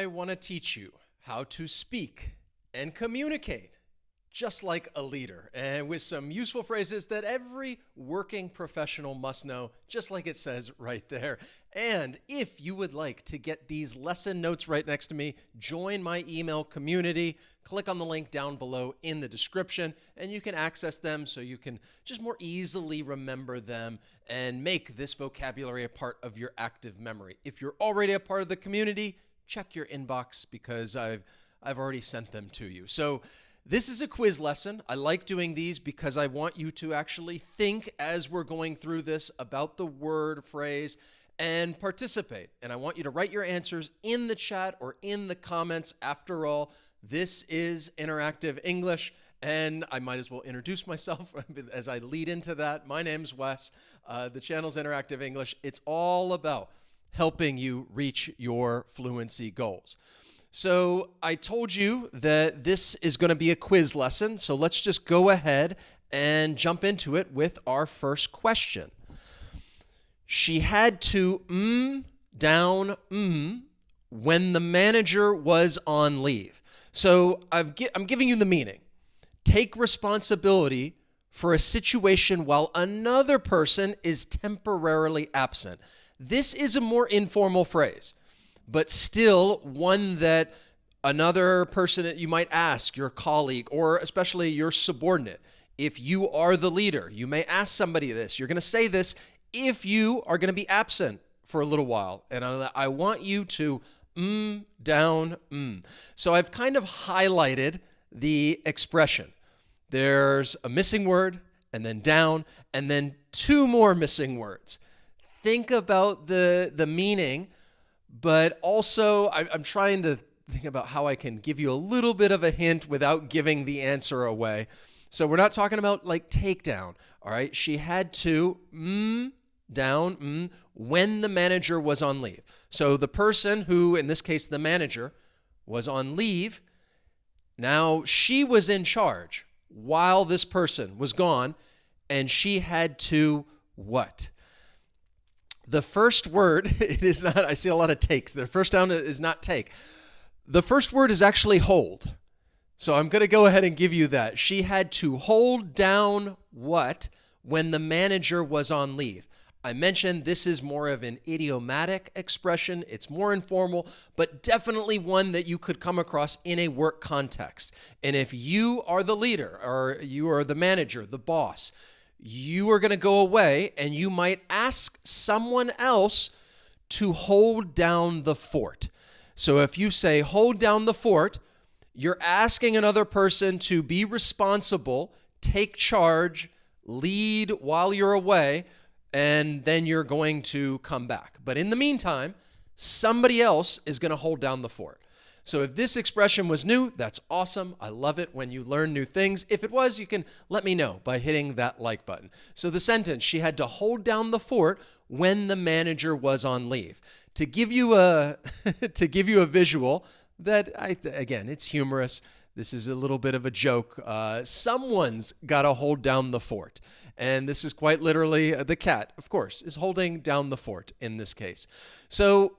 I want to teach you how to speak and communicate just like a leader, and with some useful phrases that every working professional must know, just like it says right there. And if you would like to get these lesson notes right next to me, join my email community. Click on the link down below in the description, and you can access them so you can just more easily remember them and make this vocabulary a part of your active memory. If you're already a part of the community, check your inbox because I've already sent them to you. So this is a quiz lesson. I like doing these because I want you to actually think as we're going through this about the word, phrase, and participate. And I want you to write your answers in the chat or in the comments. After all, this is interactive English, and I might as well introduce myself as I lead into that. My name's Wes. The channel's Interactive English. It's all about helping you reach your fluency goals. So I told you that this is going to be a quiz lesson, so let's just go ahead and jump into it with our first question. She had to down when the manager was on leave. So I'm giving you the meaning. Take responsibility for a situation while another person is temporarily absent. This is a more informal phrase, but still one that another person that you might ask, your colleague, or especially your subordinate. If you are the leader, you may ask somebody this. You're going to say this if you are going to be absent for a little while. And I want you to down. So I've kind of highlighted the expression. There's a missing word, and then down, and then two more missing words. Think about the meaning. But also, I'm trying to think about how I can give you a little bit of a hint without giving the answer away. So we're not talking about like takedown, all right? She had to down when the manager was on leave. So the person who, in this case, the manager, was on leave, now she was in charge while this person was gone, and she had to what? The first word, it is not, I see a lot of takes. The first down is not take. The first word is actually hold. So I'm going to go ahead and give you that. She had to hold down what when the manager was on leave. I mentioned this is more of an idiomatic expression. It's more informal, but definitely one that you could come across in a work context. And if you are the leader or you are the manager, the boss, you are going to go away and you might ask someone else to hold down the fort. So if you say hold down the fort, you're asking another person to be responsible, take charge, lead while you're away, and then you're going to come back. But in the meantime, somebody else is going to hold down the fort. So if this expression was new, that's awesome. I love it when you learn new things. If it was, you can let me know by hitting that like button. So the sentence, she had to hold down the fort when the manager was on leave. To give you a visual that, again, it's humorous. This is a little bit of a joke. Someone's got to hold down the fort. And this is quite literally the cat, of course, is holding down the fort in this case. So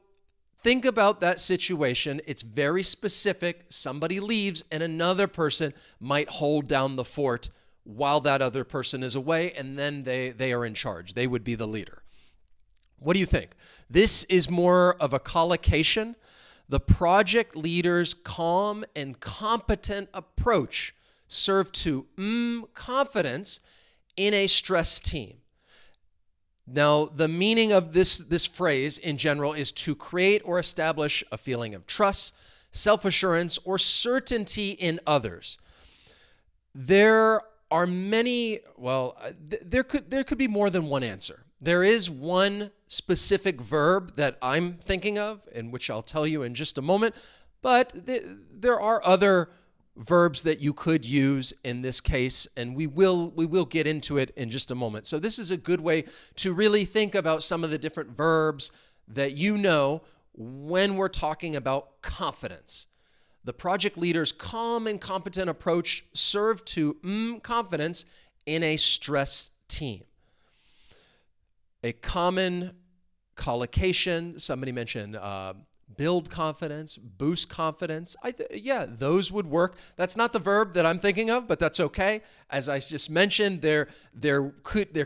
think about that situation. It's very specific. Somebody leaves and another person might hold down the fort while that other person is away, and then they are in charge. They would be the leader. What do you think? This is more of a collocation. The project leader's calm and competent approach served to confidence in a stressed team. Now, the meaning of this phrase in general is to create or establish a feeling of trust, self-assurance, or certainty in others. There are many, there could be more than one answer. There is one specific verb that I'm thinking of, and which I'll tell you in just a moment, but there are other verbs that you could use in this case, and we will get into it in just a moment. So this is a good way to really think about some of the different verbs that you know when we're talking about confidence. The project leader's calm and competent approach served to confidence in a stressed team. A common collocation, somebody mentioned build confidence, boost confidence. Yeah, those would work. That's not the verb that I'm thinking of, but that's okay. As I just mentioned, there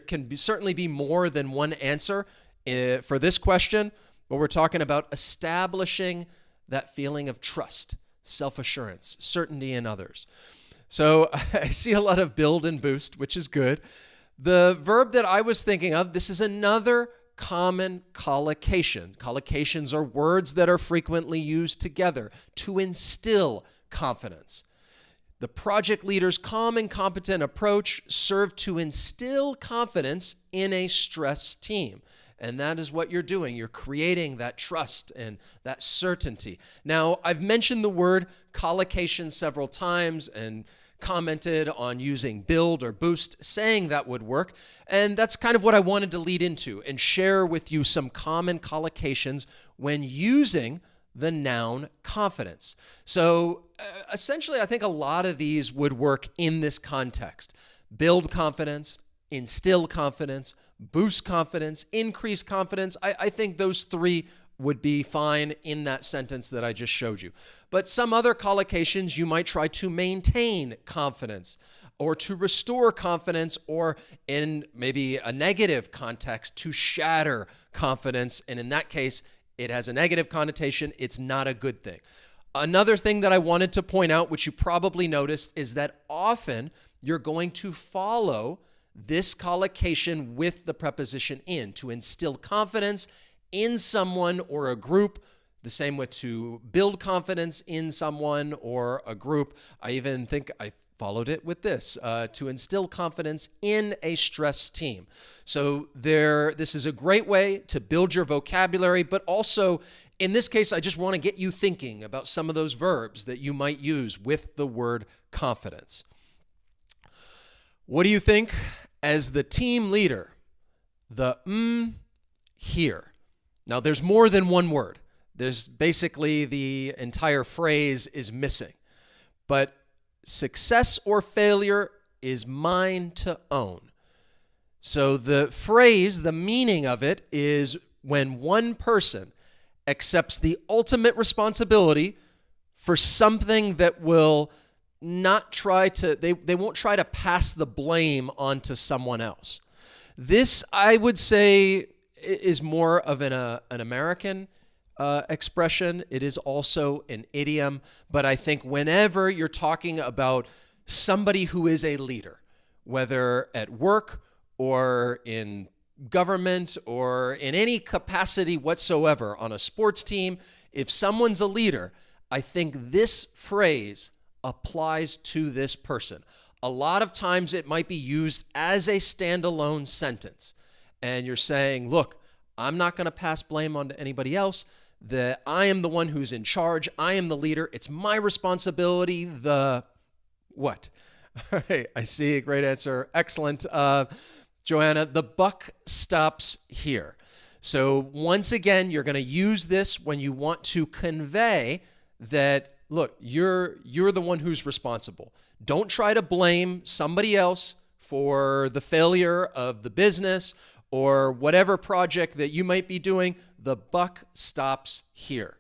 can certainly be more than one answer for this question, but we're talking about establishing that feeling of trust, self-assurance, certainty in others. So I see a lot of build and boost, which is good. The verb that I was thinking of, this is another common collocation. Collocations are words that are frequently used together to instill confidence. The project leader's calm and competent approach served to instill confidence in a stressed team. And that is what you're doing. You're creating that trust and that certainty. Now, I've mentioned the word collocation several times and commented on using build or boost, saying that would work. And that's kind of what I wanted to lead into and share with you some common collocations when using the noun confidence. So essentially, I think a lot of these would work in this context. Build confidence, instill confidence, boost confidence, increase confidence. I think those three would be fine in that sentence that I just showed you. But some other collocations, you might try to maintain confidence or to restore confidence, or in maybe a negative context, to shatter confidence. And in that case, it has a negative connotation. It's not a good thing. Another thing that I wanted to point out, which you probably noticed, is that often you're going to follow this collocation with the preposition in to instill confidence in someone or a group. The same with to build confidence in someone or a group. I even think I followed it with this, to instill confidence in a stressed team. So this is a great way to build your vocabulary, but also in this case, I just want to get you thinking about some of those verbs that you might use with the word confidence. What do you think as the team leader? The here. Now, there's more than one word. There's basically the entire phrase is missing. But success or failure is mine to own. So the phrase, the meaning of it is when one person accepts the ultimate responsibility for something that will not try to, they won't try to pass the blame onto someone else. This, I would say, is more of an American expression. It is also an idiom, but I think whenever you're talking about somebody who is a leader, whether at work or in government or in any capacity whatsoever on a sports team, if someone's a leader, I think this phrase applies to this person. A lot of times it might be used as a standalone sentence. And you're saying, look, I'm not going to pass blame on to anybody else. That I am the one who's in charge. I am the leader. It's my responsibility. The what? All right, I see. A great answer. Excellent. Joanna, the buck stops here. So once again, you're going to use this when you want to convey that, look, you're the one who's responsible. Don't try to blame somebody else for the failure of the business or whatever project that you might be doing. The buck stops here.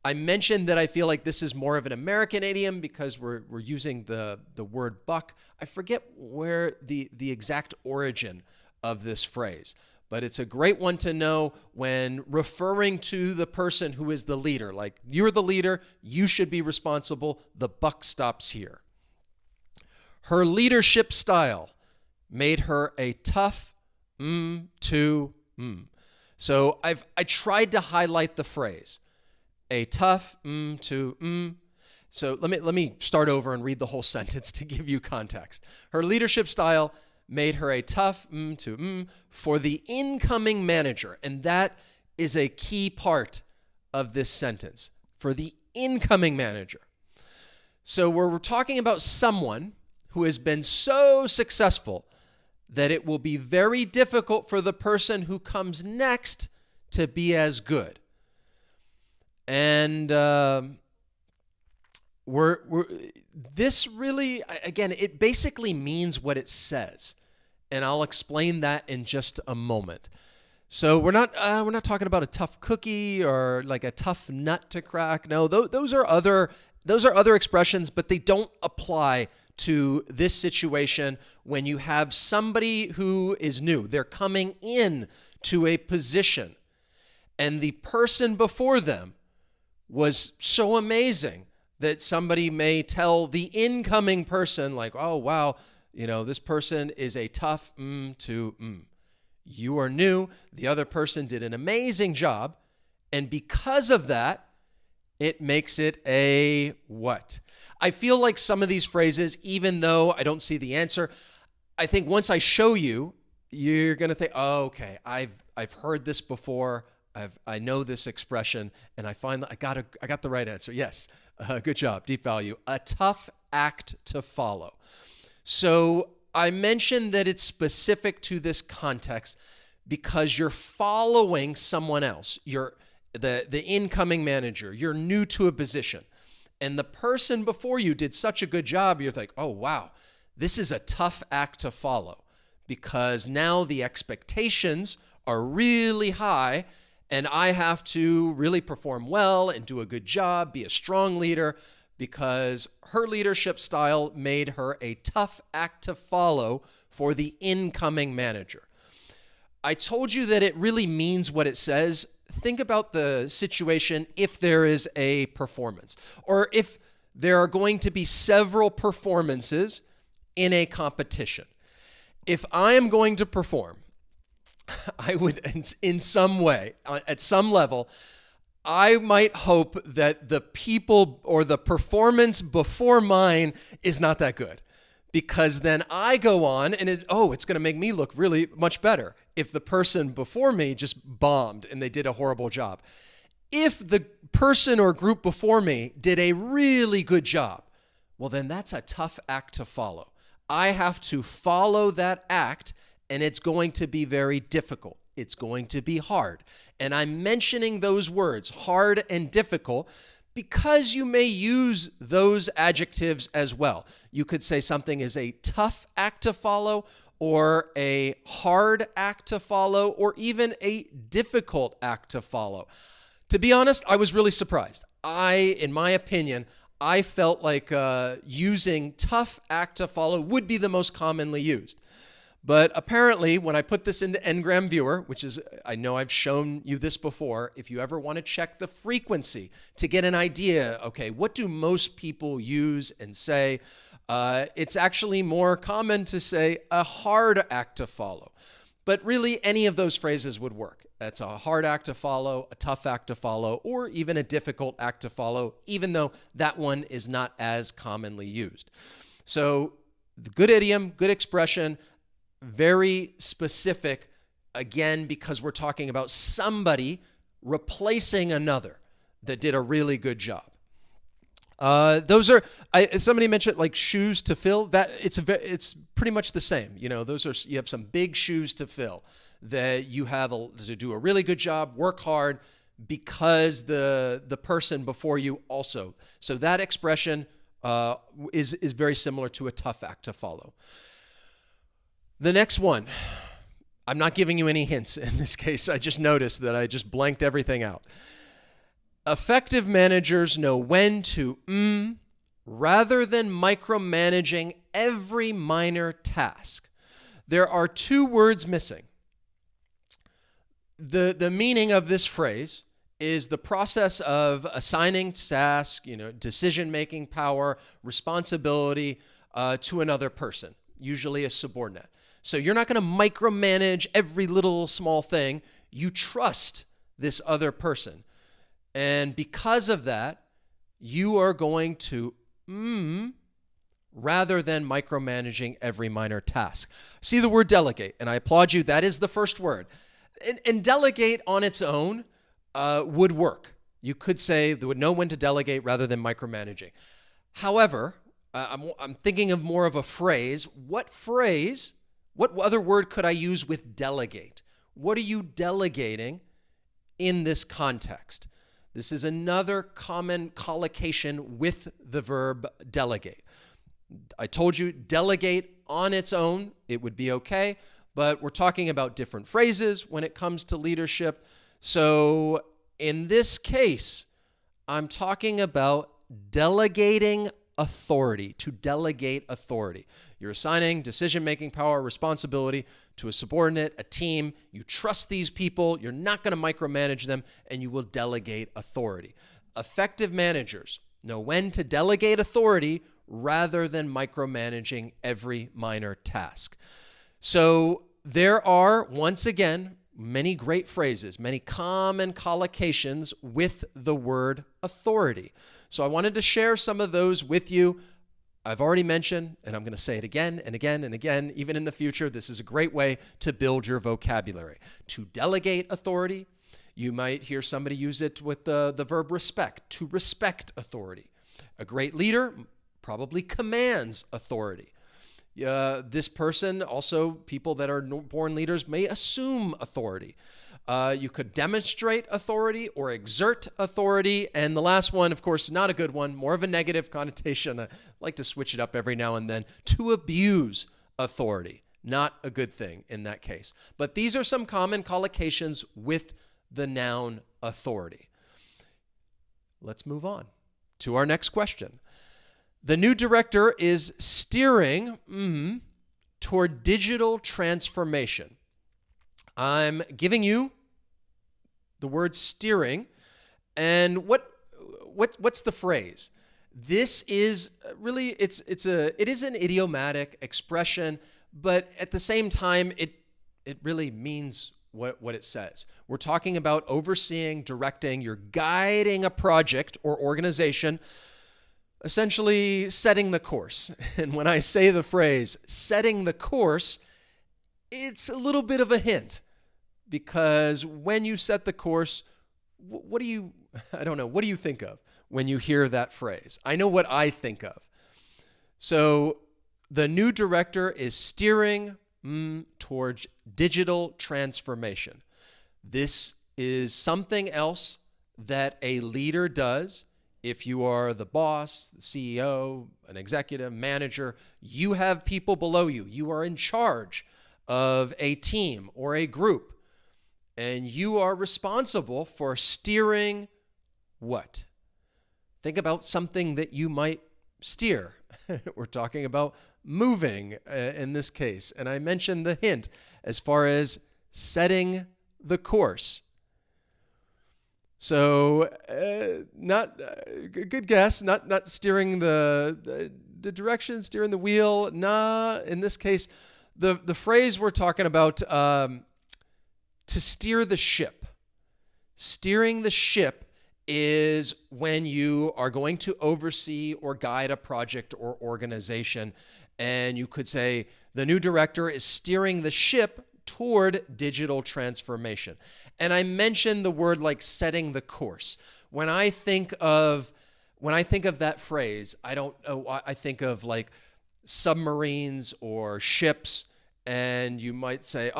I mentioned that I feel like this is more of an American idiom because we're using the word buck. I forget where the exact origin of this phrase, but it's a great one to know when referring to the person who is the leader. Like, you're the leader, you should be responsible. The buck stops here. Her leadership style made her a tough So I tried to highlight the phrase, a tough So let me start over and read the whole sentence to give you context. Her leadership style made her a tough for the incoming manager. And that is a key part of this sentence, for the incoming manager. So we're talking about someone who has been so successful that it will be very difficult for the person who comes next to be as good. And this really, again, it basically means what it says. And I'll explain that in just a moment. So we're not talking about a tough cookie or like a tough nut to crack. No, those are other expressions, but they don't apply to this situation when you have somebody who is new. They're coming in to a position, and the person before them was so amazing that somebody may tell the incoming person, like, oh, wow, this person is a tough to. You are new. The other person did an amazing job. And because of that, it makes it a what? I feel like some of these phrases, even though I don't see the answer, I think once I show you, you're going to think, oh, okay, I've heard this before. I know this expression, and I find that I got the right answer. Yes, good job, deep value. A tough act to follow. So I mentioned that it's specific to this context because you're following someone else. You're the incoming manager. You're new to a position. And the person before you did such a good job, you're like, oh, wow, this is a tough act to follow because now the expectations are really high and I have to really perform well and do a good job, be a strong leader, because her leadership style made her a tough act to follow for the incoming manager. I told you that it really means what it says. Think about the situation if there is a performance, or if there are going to be several performances in a competition. If I am going to perform, I would, in some way, at some level, I might hope that the people or the performance before mine is not that good, because then I go on and it's going to make me look really much better if the person before me just bombed and they did a horrible job. If the person or group before me did a really good job, well, then that's a tough act to follow. I have to follow that act, and it's going to be very difficult. It's going to be hard. And I'm mentioning those words, hard and difficult, because you may use those adjectives as well. You could say something is a tough act to follow, or a hard act to follow, or even a difficult act to follow. To be honest, I was really surprised. In my opinion, I felt like using tough act to follow would be the most commonly used. But apparently, when I put this into Ngram Viewer, which is, I know I've shown you this before, if you ever want to check the frequency to get an idea, okay, what do most people use and say? It's actually more common to say a hard act to follow. But really, any of those phrases would work. That's a hard act to follow, a tough act to follow, or even a difficult act to follow, even though that one is not as commonly used. So, the good idiom, good expression, very specific, again, because we're talking about somebody replacing another that did a really good job. Those are, somebody mentioned like shoes to fill. That it's pretty much the same. You have some big shoes to fill that you have to do a really good job, work hard, because the person before you also. So that expression is very similar to a tough act to follow. The next one, I'm not giving you any hints in this case. I just noticed that I just blanked everything out. Effective managers know when to rather than micromanaging every minor task. There are two words missing. The meaning of this phrase is the process of assigning task, decision-making power, responsibility to another person, usually a subordinate. So you're not going to micromanage every little small thing. You trust this other person. And because of that, you are going to rather than micromanaging every minor task. See the word delegate, and I applaud you. That is the first word. And delegate on its own would work. You could say they would know when to delegate rather than micromanaging. However, I'm thinking of more of a phrase. What other word could I use with delegate? What are you delegating in this context? This is another common collocation with the verb delegate. I told you delegate on its own, it would be okay, but we're talking about different phrases when it comes to leadership. So in this case, I'm talking about delegating authority, to delegate authority. You're assigning decision-making power, responsibility to a subordinate, a team. You trust these people. You're not going to micromanage them, and you will delegate authority. Effective managers know when to delegate authority rather than micromanaging every minor task. So there are, once again, many great phrases, many common collocations with the word authority. So I wanted to share some of those with you. I've already mentioned, and I'm going to say it again and again and again, even in the future, this is a great way to build your vocabulary. To delegate authority, you might hear somebody use it with the verb respect, to respect authority. A great leader probably commands authority. This person, also people that are born leaders, may assume authority. You could demonstrate authority or exert authority. And the last one, of course, not a good one, more of a negative connotation. I like to switch it up every now and then. To abuse authority, not a good thing in that case. But these are some common collocations with the noun authority. Let's move on to our next question. The new director is steering toward digital transformation. I'm giving you the word steering, and what's the phrase? This is really it is an idiomatic expression, but at the same time it really means what it says. We're talking about overseeing, directing, you're guiding a project or organization, essentially setting the course. And when I say the phrase setting the course, it's a little bit of a hint, because when you set the course, what do you think of when you hear that phrase? I know what I think of. So the new director is steering towards digital transformation. This is something else that a leader does. If you are the boss, the CEO, an executive, manager, you have people below you. You are in charge of a team or a group, and you are responsible for steering what? Think about something that you might steer. We're talking about moving in this case. And I mentioned the hint as far as setting the course. So good guess, not steering the direction, steering the wheel. Nah, in this case, the phrase we're talking about, to steer the ship. Steering the ship is when you are going to oversee or guide a project or organization. And you could say the new director is steering the ship toward digital transformation. And I mentioned the word like setting the course. When I think of that phrase, I think of like submarines or ships. And you might say,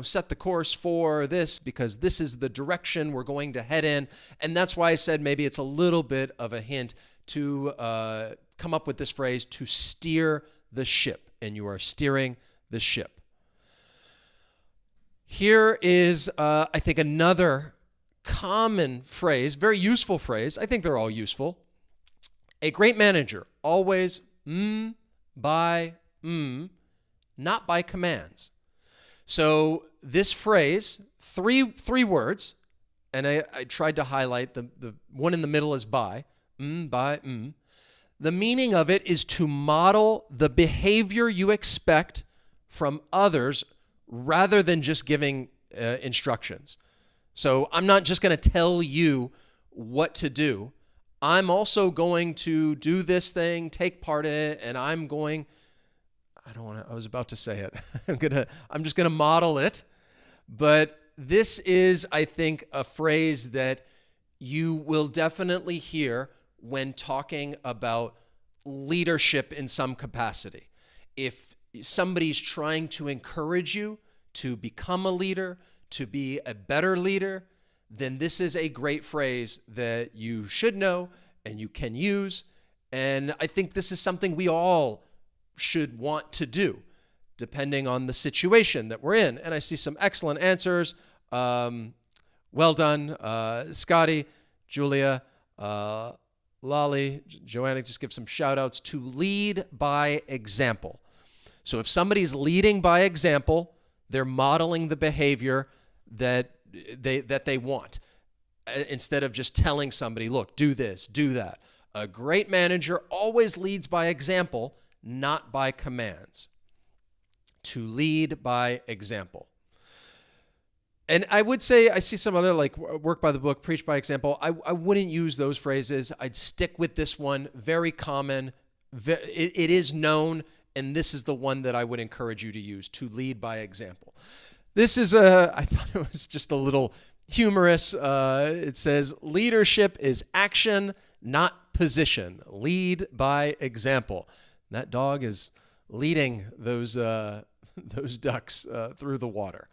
set the course for this because this is the direction we're going to head in. And that's why I said maybe it's a little bit of a hint to come up with this phrase, to steer the ship. And you are steering the ship. Here is, I think, another common phrase, very useful phrase. I think they're all useful. A great manager always by not by commands. So this phrase, three words, and I tried to highlight the one in the middle is by. The meaning of it is to model the behavior you expect from others rather than just giving instructions. So I'm not just going to tell you what to do. I'm also going to do this thing, take part in it, and I was about to say it. I'm just going to model it. But this is, I think, a phrase that you will definitely hear when talking about leadership in some capacity. If somebody's trying to encourage you to become a leader, to be a better leader, then this is a great phrase that you should know and you can use. And I think this is something we all should want to do. depending on the situation that we're in. And I see some excellent answers. Well done, Scotty, Julia, Lolly, Joanna, just give some shout outs. To lead by example. So if somebody's leading by example, they're modeling the behavior that they want, instead of just telling somebody, look, do this, do that. A great manager always leads by example, not by commands. To lead by example. And I would say, I see some other, like, work by the book, preach by example. I wouldn't use those phrases. I'd stick with this one. Very common. It is known, and this is the one that I would encourage you to use, to lead by example. This is I thought it was just a little humorous. It says, leadership is action, not position. Lead by example. And that dog is leading those ducks through the water.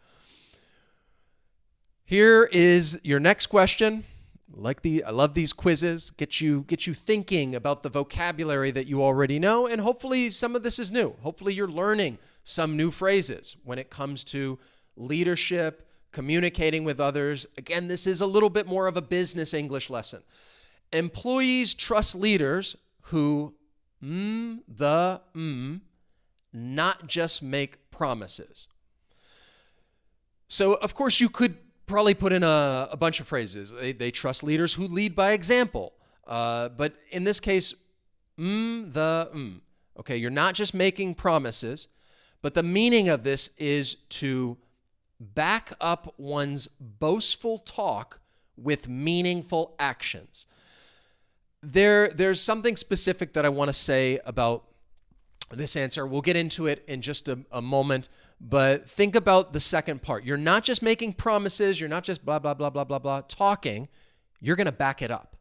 Here is your next question. I love these quizzes. Get you thinking about the vocabulary that you already know, and hopefully some of this is new. Hopefully you're learning some new phrases when it comes to leadership, communicating with others. Again, this is a little bit more of a business English lesson. Employees trust leaders who not just make promises. So, of course, you could probably put in a bunch of phrases. They trust leaders who lead by example. But in this case, Okay, you're not just making promises, but the meaning of this is to back up one's boastful talk with meaningful actions. There's something specific that I want to say about this answer. We'll get into it in just a moment, but think about the second part. You're not just making promises. You're not just blah, blah, blah, blah, blah, blah, talking. You're going to back it up.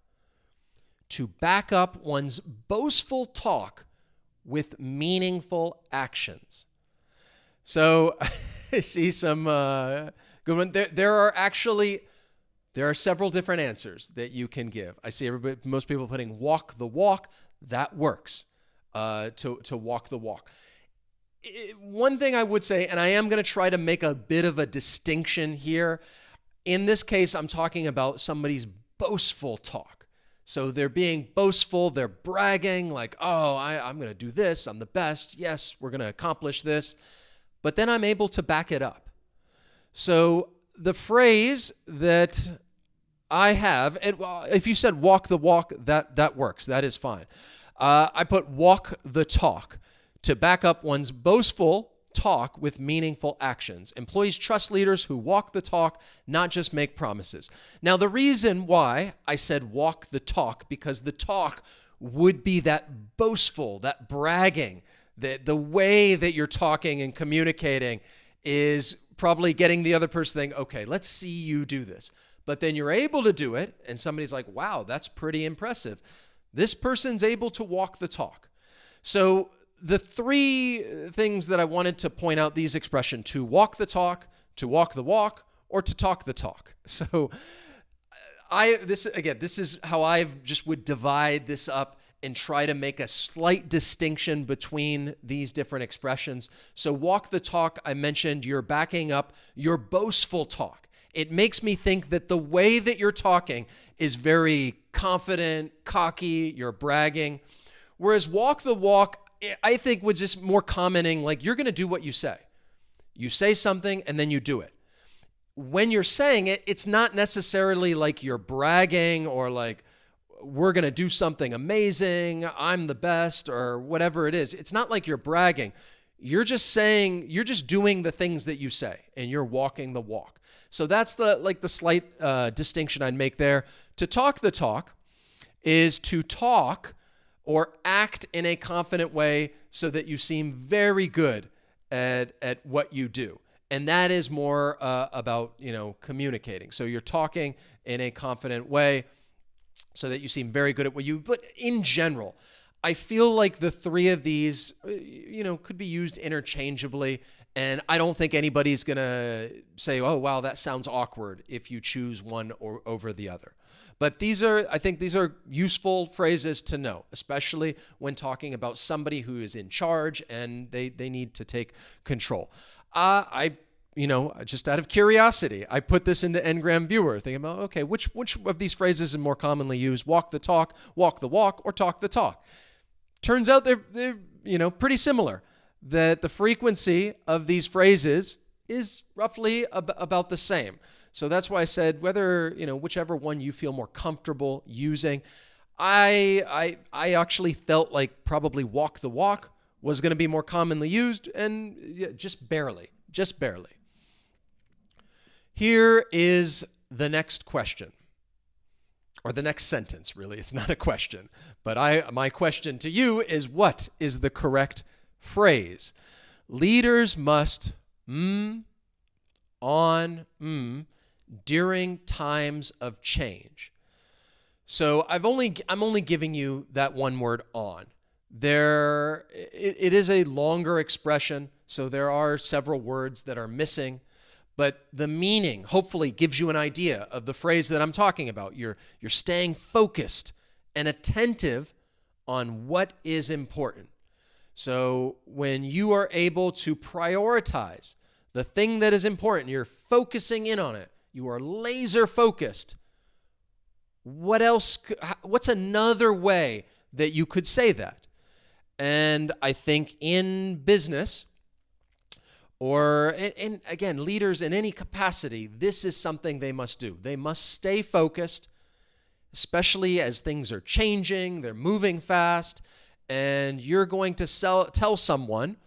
To back up one's boastful talk with meaningful actions. So I see some good one. There are several different answers that you can give. I see most people putting walk the walk. That works, to walk the walk. One thing I would say, and I am going to try to make a bit of a distinction here. In this case, I'm talking about somebody's boastful talk. So they're being boastful. They're bragging like, oh, I'm going to do this. I'm the best. Yes, we're going to accomplish this. But then I'm able to back it up. So the phrase that I have, if you said walk the walk, that works. That is fine. I put walk the talk to back up one's boastful talk with meaningful actions. Employees trust leaders who walk the talk, not just make promises. Now, the reason why I said walk the talk, because the talk would be that boastful, that bragging, the way that you're talking and communicating is probably getting the other person thinking, okay, let's see you do this. But then you're able to do it, and somebody's like, wow, that's pretty impressive. This person's able to walk the talk. So the three things that I wanted to point out, these expressions: to walk the talk, to walk the walk, or to talk the talk. So this is how I just would divide this up and try to make a slight distinction between these different expressions. So walk the talk, I mentioned you're backing up your boastful talk. It makes me think that the way that you're talking is very confident, cocky, you're bragging. Whereas walk the walk, I think, was just more commenting like you're going to do what you say. You say something and then you do it. When you're saying it, it's not necessarily like you're bragging or like, we're going to do something amazing, I'm the best, or whatever it is. It's not like you're bragging. You're just saying, you're just doing the things that you say, and you're walking the walk. So that's the slight distinction I'd make there. To talk the talk is to talk or act in a confident way so that you seem very good at what you do. And that is more about, communicating. So you're talking in a confident way so that you seem very good at what you, but in general, I feel like the three of these, could be used interchangeably. And I don't think anybody's going to say, oh, wow, that sounds awkward if you choose one or over the other. But I think these are useful phrases to know, especially when talking about somebody who is in charge and they need to take control. Just out of curiosity, I put this into Ngram Viewer, thinking about, okay, which of these phrases is more commonly used? Walk the talk, walk the walk, or talk the talk? Turns out they're pretty similar. That the frequency of these phrases is roughly about the same. So that's why I said whichever one you feel more comfortable using. I actually felt like probably walk the walk was going to be more commonly used, and just barely. Here is the next question, or the next sentence, really. It's not a question, but my question to you is, what is the correct phrase? Leaders must during times of change. So I'm only giving you that one word on. It is a longer expression, so there are several words that are missing, but the meaning hopefully gives you an idea of the phrase that I'm talking about. You're staying focused and attentive on what is important. So when you are able to prioritize the thing that is important, you're focusing in on it, you are laser focused. What's another way that you could say that? And I think in business, or again, leaders in any capacity, this is something they must do. They must stay focused, especially as things are changing, they're moving fast, and you're going to tell someone,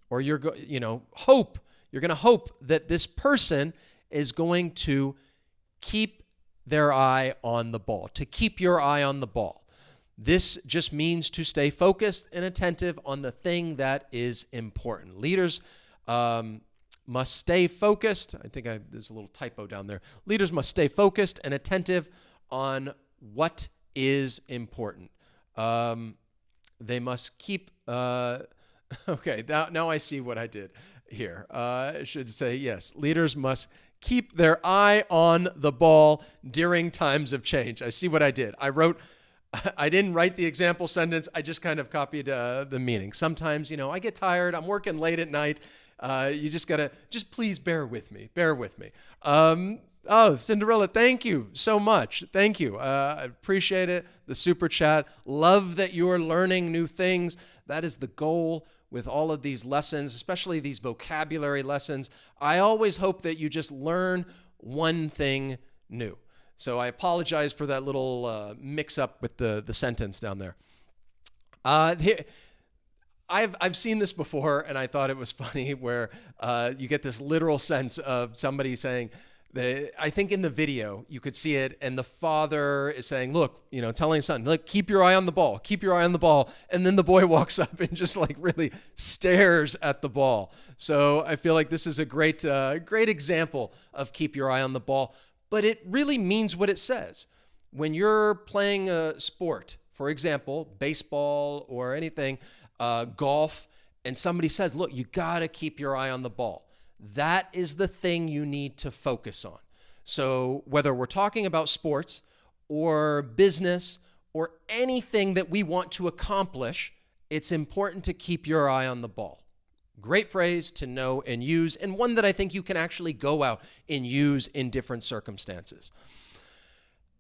or you're going to hope that this person is going to keep their eye on the ball, to keep your eye on the ball. This just means to stay focused and attentive on the thing that is important. Leaders must stay focused. I think there's a little typo down there. Leaders must stay focused and attentive on what is important. They must keep... okay, now I see what I did here. I should say, yes, leaders must keep their eye on the ball during times of change. I see what I did. I didn't write the example sentence. I just kind of copied the meaning. Sometimes, I get tired. I'm working late at night. You just please bear with me. Cinderella, thank you so much. Thank you. I appreciate it. The super chat. Love that you're learning new things. That is the goal with all of these lessons, especially these vocabulary lessons. I always hope that you just learn one thing new. So I apologize for that little mix-up with the sentence down there. I've seen this before, and I thought it was funny, where you get this literal sense of somebody saying, I think in the video you could see it, and the father is saying, look, telling his son, look, keep your eye on the ball, and then the boy walks up and just really stares at the ball. So I feel like this is a great example of keep your eye on the ball, but it really means what it says. When you're playing a sport, for example, baseball or anything, golf, and somebody says, look, you gotta keep your eye on the ball. That is the thing you need to focus on. So whether we're talking about sports or business or anything that we want to accomplish, it's important to keep your eye on the ball. Great phrase to know and use, and one that I think you can actually go out and use in different circumstances.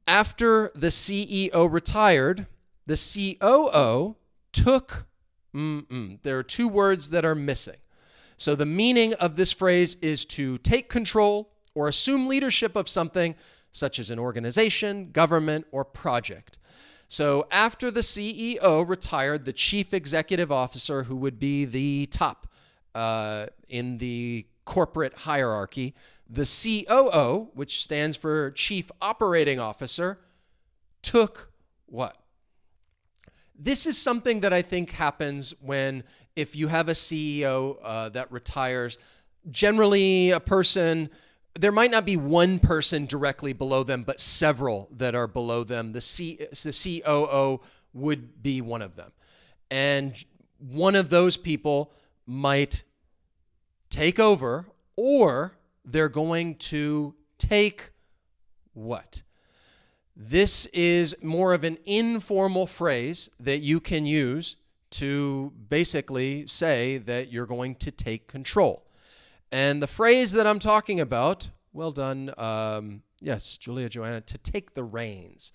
After the CEO retired, the COO took, there are two words that are missing. So the meaning of this phrase is to take control or assume leadership of something, such as an organization, government, or project. So after the CEO retired, the chief executive officer, who would be the top in the corporate hierarchy, the COO, which stands for Chief Operating Officer, took what? This is something that I think happens if you have a CEO that retires. Generally, there might not be one person directly below them, but several that are below them. The COO would be one of them. And one of those people might take over, or they're going to take what? This is more of an informal phrase that you can use to basically say that you're going to take control. And the phrase that I'm talking about, well done, yes, Julia, Joanna, to take the reins.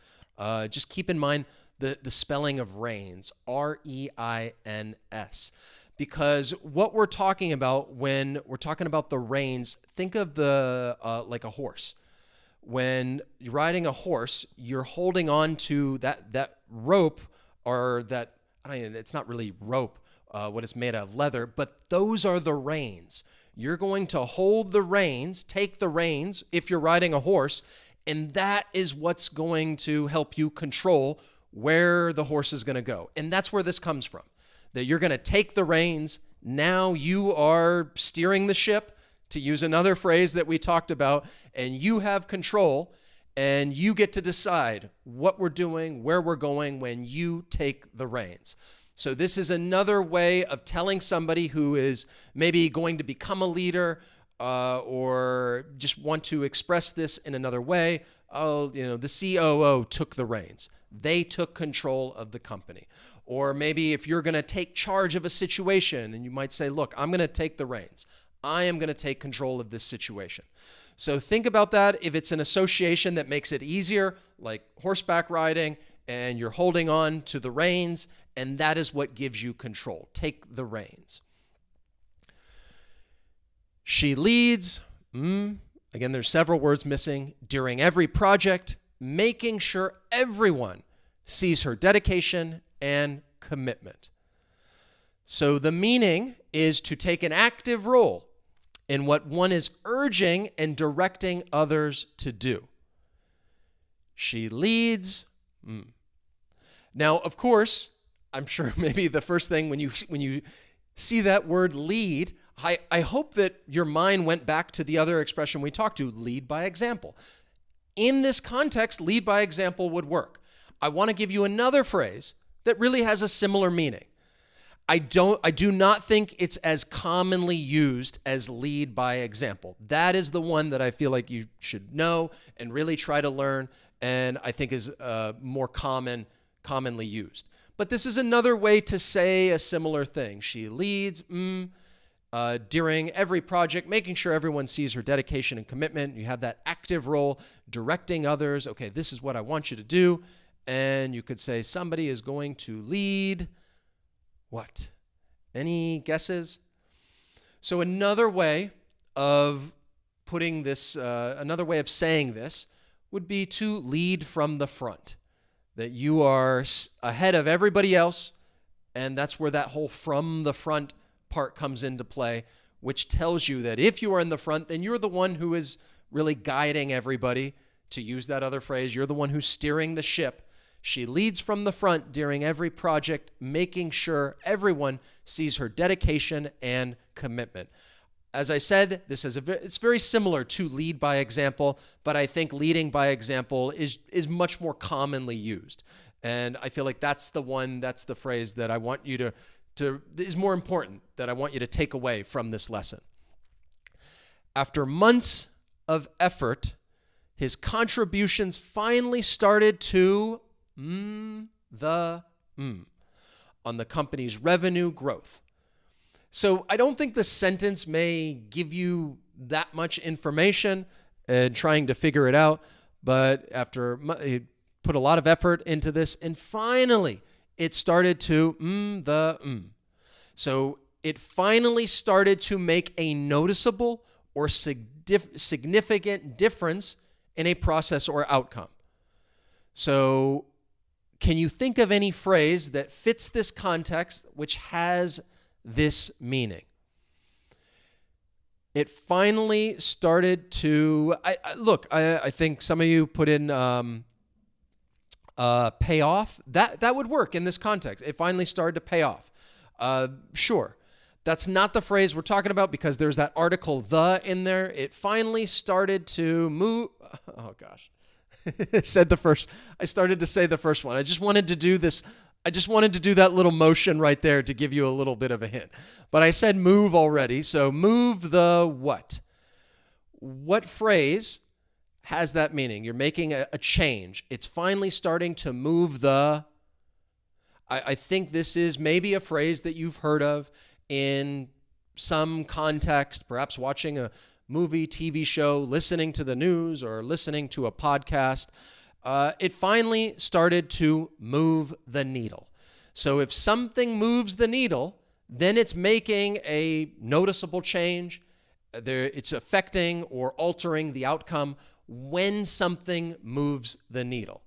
Just keep in mind the spelling of reins, R-E-I-N-S. Because what we're talking about when we're talking about the reins, think of the like a horse. When you're riding a horse, you're holding on to that rope, or that, I don't know, it's not really rope, what it's made of, leather, but those are the reins. You're going to hold the reins, take the reins if you're riding a horse, and that is what's going to help you control where the horse is going to go. And that's where this comes from, that you're going to take the reins. Now you are steering the ship, to use another phrase that we talked about, and you have control, and you get to decide what we're doing, where we're going when you take the reins. So this is another way of telling somebody who is maybe going to become a leader or just want to express this in another way. Oh, you know, the COO took the reins. They took control of the company. Or maybe if you're going to take charge of a situation, and you might say, look, I'm going to take the reins. I am going to take control of this situation. So think about that. If it's an association that makes it easier, like horseback riding, and you're holding on to the reins, and that is what gives you control. Take the reins. She leads, again, there's several words missing, during every project, making sure everyone sees her dedication and commitment. So the meaning is to take an active role in what one is urging and directing others to do. She leads. Now, of course, I'm sure maybe the first thing when you see that word lead, I hope that your mind went back to the other expression we talked to, lead by example. In this context, lead by example would work. I want to give you another phrase that really has a similar meaning. I do not think it's as commonly used as lead by example. That is the one that I feel like you should know and really try to learn, and I think is more commonly used. But this is another way to say a similar thing. She leads during every project, making sure everyone sees her dedication and commitment. You have that active role, directing others. Okay, this is what I want you to do. And you could say somebody is going to lead what? Any guesses? So another way of putting this, another way of saying this would be to lead from the front, that you are ahead of everybody else, and that's where that whole from the front part comes into play, which tells you that if you are in the front, then you're the one who is really guiding everybody. To use that other phrase, you're the one who's steering the ship. She leads from the front during every project, making sure everyone sees her dedication and commitment. As I said, it's very similar to lead by example, but I think leading by example is much more commonly used. And I feel like that's the phrase that I want you is more important, that I want you to take away from this lesson. After months of effort, his contributions finally started to on the company's revenue growth. So I don't think the sentence may give you that much information and trying to figure it out, but after he put a lot of effort into this, and finally it started to So it finally started to make a noticeable or significant difference in a process or outcome. So can you think of any phrase that fits this context which has this meaning? It finally started to, I think some of you put in pay off. That would work in this context. It finally started to pay off. Sure. That's not the phrase we're talking about because there's that article the in there. It finally started to move. Oh gosh. I started to say the first one. I just wanted to do that little motion right there to give you a little bit of a hint. But I said move already. So move the what? What phrase has that meaning. You're making a change. It's finally starting to move the... I think this is maybe a phrase that you've heard of in some context, perhaps watching a movie, TV show, listening to the news, or listening to a podcast. It finally started to move the needle. So if something moves the needle, then it's making a noticeable change. It's affecting or altering the outcome when something moves the needle.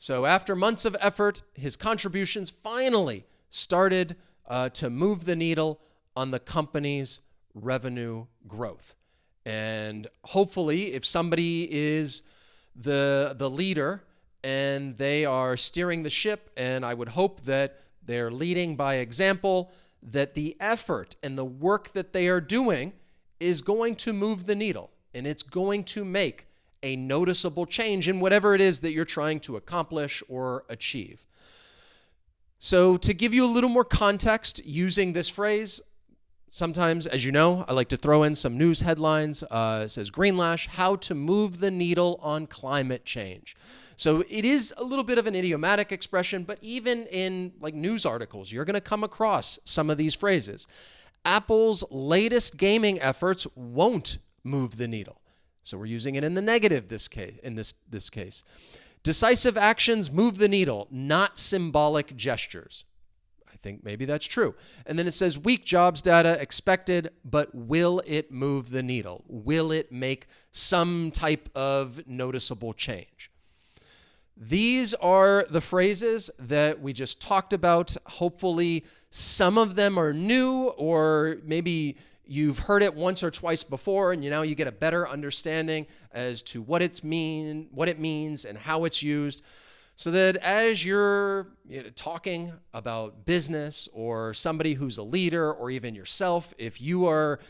So after months of effort, his contributions finally started to move the needle on the company's revenue growth. And hopefully, if somebody is the leader and they are steering the ship, and I would hope that they're leading by example, that the effort and the work that they are doing is going to move the needle, and it's going to make a noticeable change in whatever it is that you're trying to accomplish or achieve. So to give you a little more context using this phrase, sometimes, as you know, I like to throw in some news headlines. It says, Greenlash, how to move the needle on climate change. So it is a little bit of an idiomatic expression, but even in like news articles, you're going to come across some of these phrases. Apple's latest gaming efforts won't move the needle. So we're using it in the negative this case. Decisive actions move the needle, not symbolic gestures. I think maybe that's true. And then it says weak jobs data expected, but will it move the needle? Will it make some type of noticeable change? These are the phrases that we just talked about. Hopefully some of them are new, or maybe you've heard it once or twice before, and now you get a better understanding as to what it means and how it's used, so that as you're talking about business or somebody who's a leader, or even yourself, if you are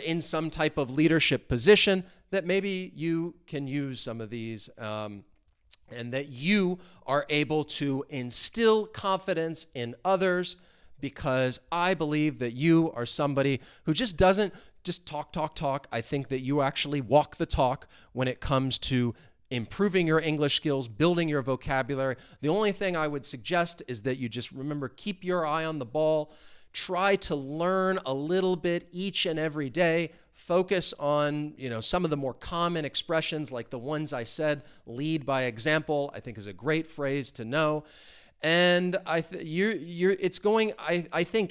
in some type of leadership position, that maybe you can use some of these and that you are able to instill confidence in others, because I believe that you are somebody who just doesn't just talk. I think that you actually walk the talk when it comes to improving your English skills, building your vocabulary. The only thing I would suggest is that you just remember, keep your eye on the ball. Try to learn a little bit each and every day. Focus on, some of the more common expressions, like the ones I said. Lead by example, I think, is a great phrase to know. And I think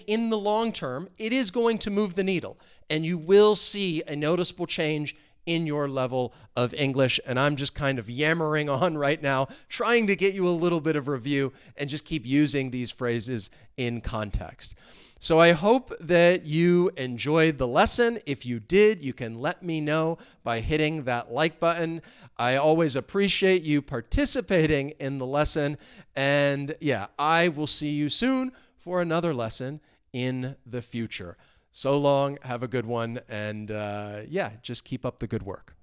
in the long term, it is going to move the needle, and you will see a noticeable change in your level of English. And I'm just kind of yammering on right now, trying to get you a little bit of review and just keep using these phrases in context. So I hope that you enjoyed the lesson. If you did, you can let me know by hitting that like button. I always appreciate you participating in the lesson. And yeah, I will see you soon for another lesson in the future. So long, have a good one, and just keep up the good work.